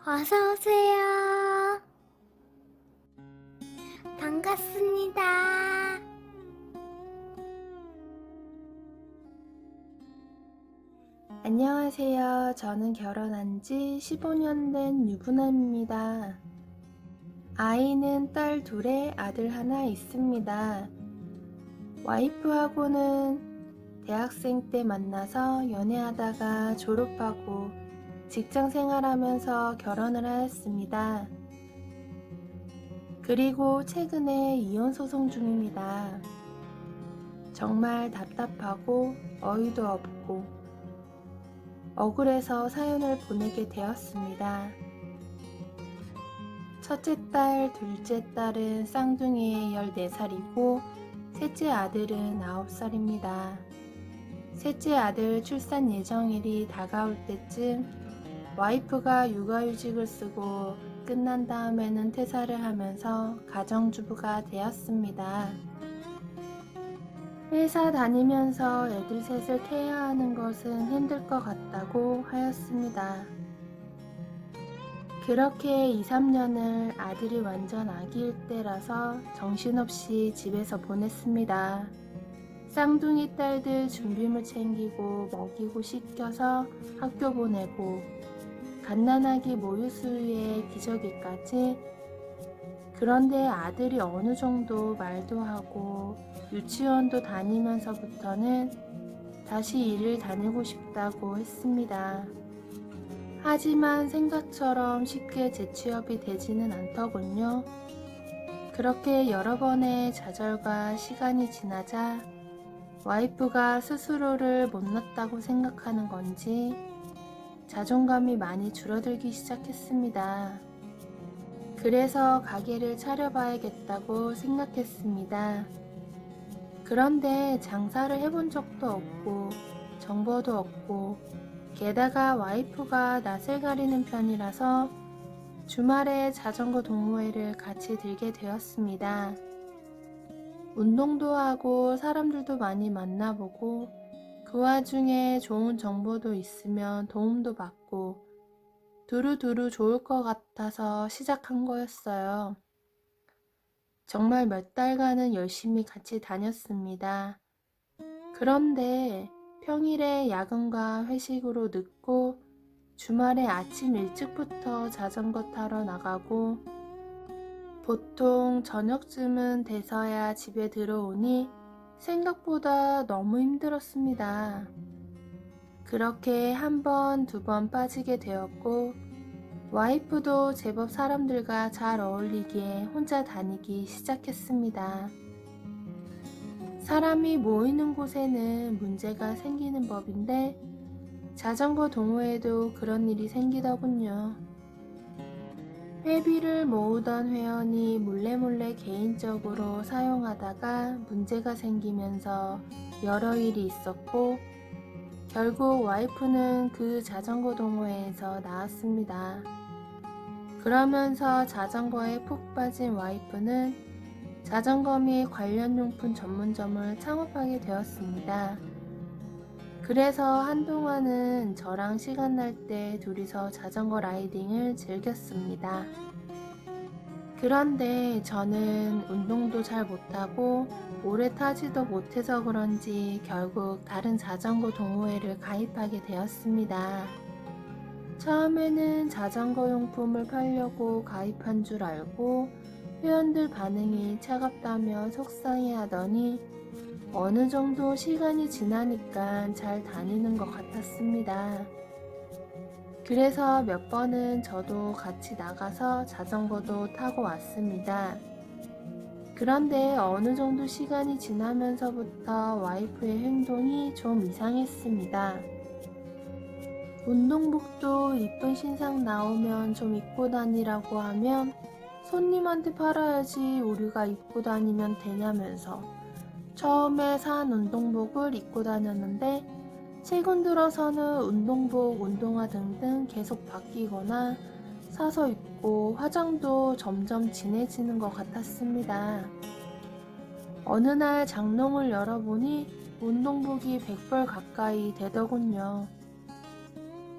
어서 오세요. 반갑습니다. 안녕하세요. 저는 결혼한 지 15년 된 유부남입니다. 아이는 딸 둘에 아들 하나 있습니다. 와이프하고는 대학생 때 만나서 연애하다가 졸업하고 직장 생활하면서 결혼을 하였습니다. 그리고 최근에 이혼 소송 중입니다. 정말 답답하고 어이도 없고 억울해서 사연을 보내게 되었습니다. 첫째 딸, 둘째 딸은 쌍둥이의 14살이고 셋째 아들은 9살입니다. 셋째 아들 출산 예정일이 다가올 때쯤 와이프가 육아휴직을 쓰고 끝난 다음에는 퇴사를 하면서 가정주부가 되었습니다. 회사 다니면서 애들 셋을 케어하는 것은 힘들 것 같다고 하였습니다. 그렇게 2, 3년을 아들이 완전 아기일 때라서 정신없이 집에서 보냈습니다. 쌍둥이 딸들 준비물 챙기고 먹이고 씻겨서 학교 보내고 갓난아기 모유수유에 기저귀까지. 그런데 아들이 어느 정도 말도 하고 유치원도 다니면서부터는 다시 일을 다니고 싶다고 했습니다. 하지만 생각처럼 쉽게 재취업이 되지는 않더군요. 그렇게 여러 번의 좌절과 시간이 지나자 와이프가 스스로를 못났다고 생각하는 건지 자존감이 많이 줄어들기 시작했습니다. 그래서 가게를 차려봐야겠다고 생각했습니다. 그런데 장사를 해본 적도 없고 정보도 없고 게다가 와이프가 낯을 가리는 편이라서 주말에 자전거 동호회를 같이 들게 되었습니다. 운동도 하고 사람들도 많이 만나보고 그 와중에 좋은 정보도 있으면 도움도 받고 두루두루 좋을 것 같아서 시작한 거였어요. 정말 몇 달간은 열심히 같이 다녔습니다. 그런데 평일에 야근과 회식으로 늦고 주말에 아침 일찍부터 자전거 타러 나가고 보통 저녁쯤은 돼서야 집에 들어오니 생각보다 너무 힘들었습니다. 그렇게 한 번, 두 번 빠지게 되었고 와이프도 제법 사람들과 잘 어울리기에 혼자 다니기 시작했습니다. 사람이 모이는 곳에는 문제가 생기는 법인데 자전거 동호회도 그런 일이 생기더군요. 회비를 모으던 회원이 몰래몰래 개인적으로 사용하다가 문제가 생기면서 여러 일이 있었고 결국 와이프는 그 자전거 동호회에서 나왔습니다. 그러면서 자전거에 푹 빠진 와이프는 자전거 및 관련 용품 전문점을 창업하게 되었습니다. 그래서 한동안은 저랑 시간 날 때 둘이서 자전거 라이딩을 즐겼습니다. 그런데 저는 운동도 잘 못하고 오래 타지도 못해서 그런지 결국 다른 자전거 동호회를 가입하게 되었습니다. 처음에는 자전거 용품을 팔려고 가입한 줄 알고 회원들 반응이 차갑다며 속상해 하더니 어느 정도 시간이 지나니까 잘 다니는 것 같았습니다. 그래서 몇 번은 저도 같이 나가서 자전거도 타고 왔습니다. 그런데 어느 정도 시간이 지나면서부터 와이프의 행동이 좀 이상했습니다. 운동복도 이쁜 신상 나오면 좀 입고 다니라고 하면 손님한테 팔아야지 우리가 입고 다니면 되냐면서 처음에 산 운동복을 입고 다녔는데 최근 들어서는 운동복, 운동화 등등 계속 바뀌거나 사서 입고 화장도 점점 진해지는 것 같았습니다. 어느 날 장롱을 열어보니 운동복이 100벌 가까이 되더군요.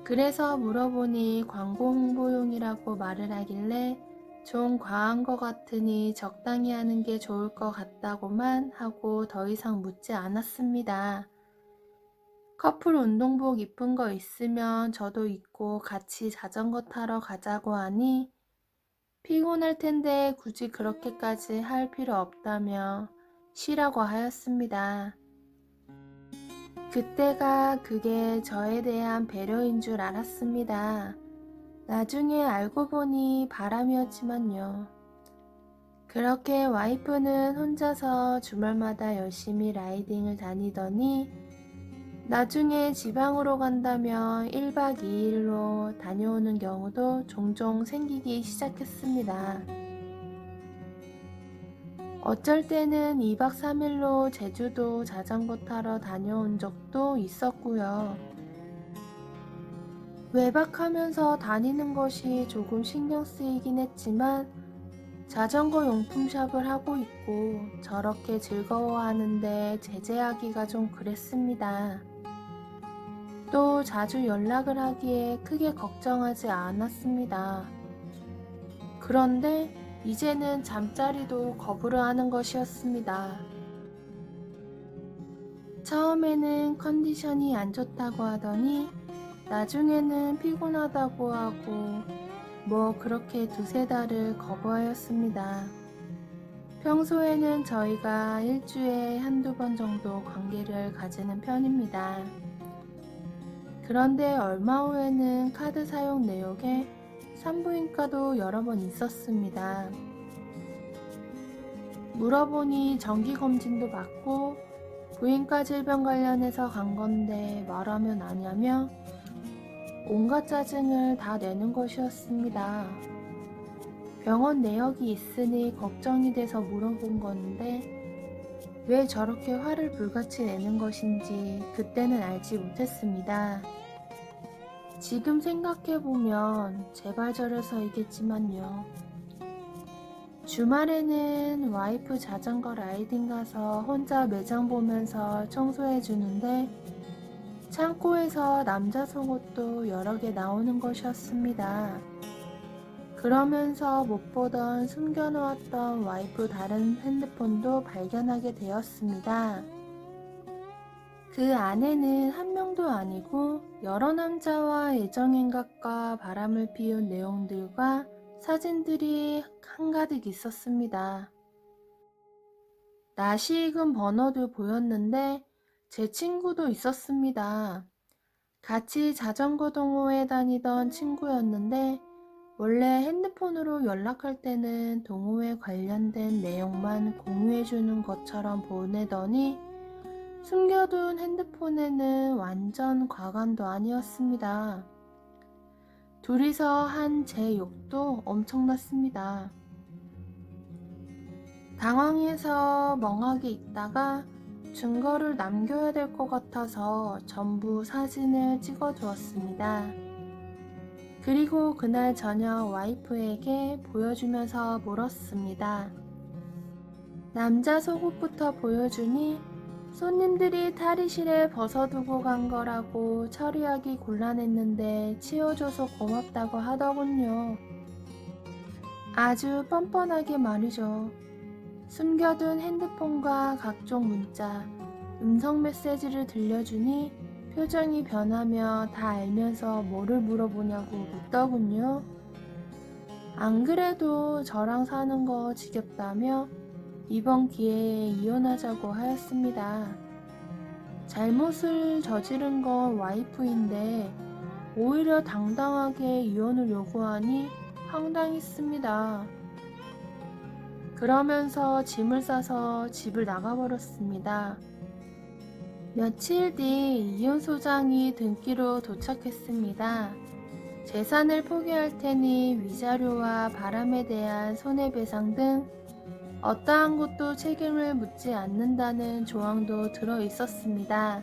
그래서 물어보니 광고 홍보용이라고 말을 하길래 좀 과한 것 같으니 적당히 하는 게 좋을 것 같다고만 하고 더 이상 묻지 않았습니다. 커플 운동복 이쁜 거 있으면 저도 입고 같이 자전거 타러 가자고 하니 피곤할 텐데 굳이 그렇게까지 할 필요 없다며 쉬라고 하였습니다. 그때가 그게 저에 대한 배려인 줄 알았습니다. 나중에 알고 보니 바람이었지만요. 그렇게 와이프는 혼자서 주말마다 열심히 라이딩을 다니더니 나중에 지방으로 간다면 1박 2일로 다녀오는 경우도 종종 생기기 시작했습니다. 어쩔 때는 2박 3일로 제주도 자전거 타러 다녀온 적도 있었고요. 외박하면서 다니는 것이 조금 신경 쓰이긴 했지만 자전거 용품샵을 하고 있고 저렇게 즐거워하는데 제재하기가 좀 그랬습니다. 또 자주 연락을 하기에 크게 걱정하지 않았습니다. 그런데 이제는 잠자리도 거부를 하는 것이었습니다. 처음에는 컨디션이 안 좋다고 하더니 나중에는 피곤하다고 하고 뭐 그렇게 두세 달을 거부하였습니다. 평소에는 저희가 일주일에 한두 번 정도 관계를 가지는 편입니다. 그런데 얼마 후에는 카드 사용 내역에 산부인과도 여러 번 있었습니다. 물어보니 정기검진도 받고 부인과 질병 관련해서 간 건데 말하면 아냐며 온갖 짜증을 다 내는 것이었습니다. 병원 내역이 있으니 걱정이 돼서 물어본 건데 왜 저렇게 화를 불같이 내는 것인지 그때는 알지 못했습니다. 지금 생각해보면 제발 저려서이겠지만요. 주말에는 와이프 자전거 라이딩 가서 혼자 매장 보면서 청소해 주는데 창고에서 남자 속옷도 여러 개 나오는 것이었습니다. 그러면서 못 보던 숨겨놓았던 와이프 다른 핸드폰도 발견하게 되었습니다. 그 안에는 한 명도 아니고 여러 남자와 애정행각과 바람을 피운 내용들과 사진들이 한가득 있었습니다. 낯이 익은 번호도 보였는데 제 친구도 있었습니다. 같이 자전거 동호회 다니던 친구였는데 원래 핸드폰으로 연락할 때는 동호회 관련된 내용만 공유해주는 것처럼 보내더니 숨겨둔 핸드폰에는 완전 과감도 아니었습니다. 둘이서 한 제 욕도 엄청났습니다. 당황해서 멍하게 있다가 증거를 남겨야 될 것 같아서 전부 사진을 찍어 두었습니다. 그리고 그날 저녁 와이프에게 보여주면서 물었습니다. 남자 속옷부터 보여주니 손님들이 탈의실에 벗어두고 간 거라고 처리하기 곤란했는데 치워줘서 고맙다고 하더군요. 아주 뻔뻔하게 말이죠. 숨겨둔 핸드폰과 각종 문자, 음성 메시지를 들려주니 표정이 변하며 다 알면서 뭐를 물어보냐고 묻더군요. 안 그래도 저랑 사는 거 지겹다며 이번 기회에 이혼하자고 하였습니다. 잘못을 저지른 건 와이프인데 오히려 당당하게 이혼을 요구하니 황당했습니다. 그러면서 짐을 싸서 집을 나가버렸습니다. 며칠 뒤 이혼 소장이 등기로 도착했습니다. 재산을 포기할 테니 위자료와 바람에 대한 손해배상 등 어떠한 것도 책임을 묻지 않는다는 조항도 들어 있었습니다.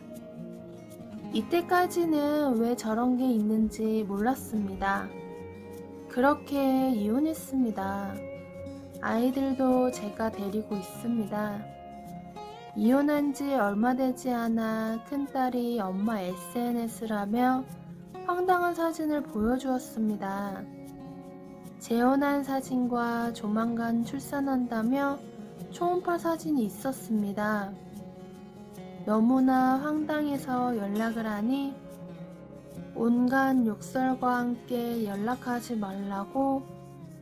이때까지는 왜 저런 게 있는지 몰랐습니다. 그렇게 이혼했습니다. 아이들도 제가 데리고 있습니다. 이혼한 지 얼마 되지 않아 큰딸이 엄마 SNS를 하며 황당한 사진을 보여주었습니다. 재혼한 사진과 조만간 출산한다며 초음파 사진이 있었습니다. 너무나 황당해서 연락을 하니 온갖 욕설과 함께 연락하지 말라고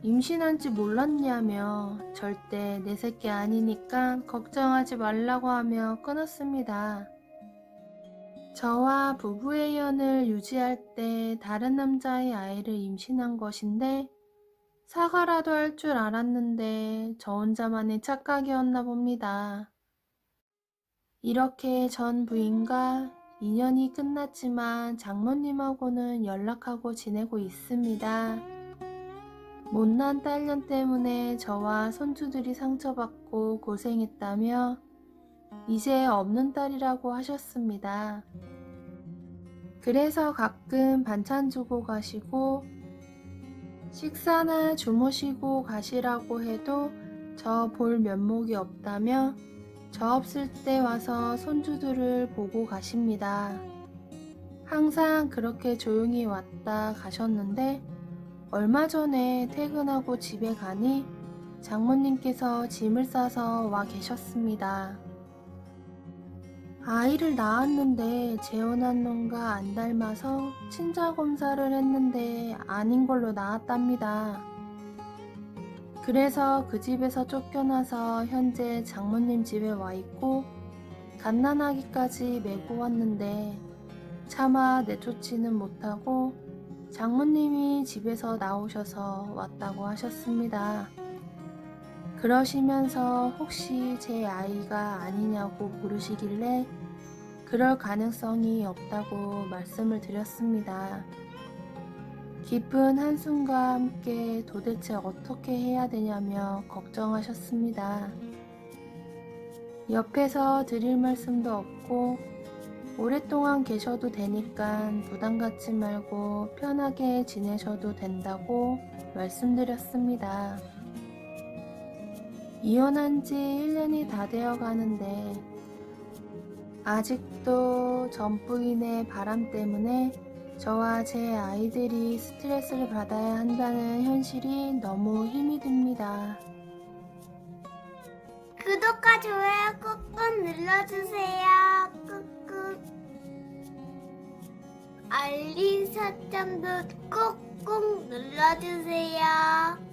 임신한지 몰랐냐며 절대 내 새끼 아니니까 걱정하지 말라고 하며 끊었습니다. 저와 부부의 연을 유지할 때 다른 남자의 아이를 임신한 것인데 사과라도 할 줄 알았는데 저 혼자만의 착각이었나 봅니다. 이렇게 전 부인과 인연이 끝났지만 장모님하고는 연락하고 지내고 있습니다. 못난 딸년 때문에 저와 손주들이 상처받고 고생했다며 이제 없는 딸이라고 하셨습니다. 그래서 가끔 반찬 주고 가시고 식사나 주무시고 가시라고 해도 저 볼 면목이 없다며 저 없을 때 와서 손주들을 보고 가십니다. 항상 그렇게 조용히 왔다 가셨는데 얼마 전에 퇴근하고 집에 가니 장모님께서 짐을 싸서 와 계셨습니다. 아이를 낳았는데 재혼한 놈과 안 닮아서 친자 검사를 했는데 아닌 걸로 나왔답니다. 그래서 그 집에서 쫓겨나서 현재 장모님 집에 와 있고 갓난아기까지 메고 왔는데 차마 내쫓지는 못하고 장모님이 집에서 나오셔서 왔다고 하셨습니다. 그러시면서 혹시 제 아이가 아니냐고 물으시길래 그럴 가능성이 없다고 말씀을 드렸습니다. 깊은 한숨과 함께 도대체 어떻게 해야 되냐며 걱정하셨습니다. 옆에서 드릴 말씀도 없고 오랫동안 계셔도 되니까 부담 갖지 말고 편하게 지내셔도 된다고 말씀드렸습니다. 이혼한 지 1년이 다 되어 가는데 아직도 전 부인의 바람 때문에 저와 제 아이들이 스트레스를 받아야 한다는 현실이 너무 힘이 듭니다. 구독과 좋아요 꾹꾹 눌러주세요. 꾹꾹. 알림 설정도 꾹꾹 눌러주세요.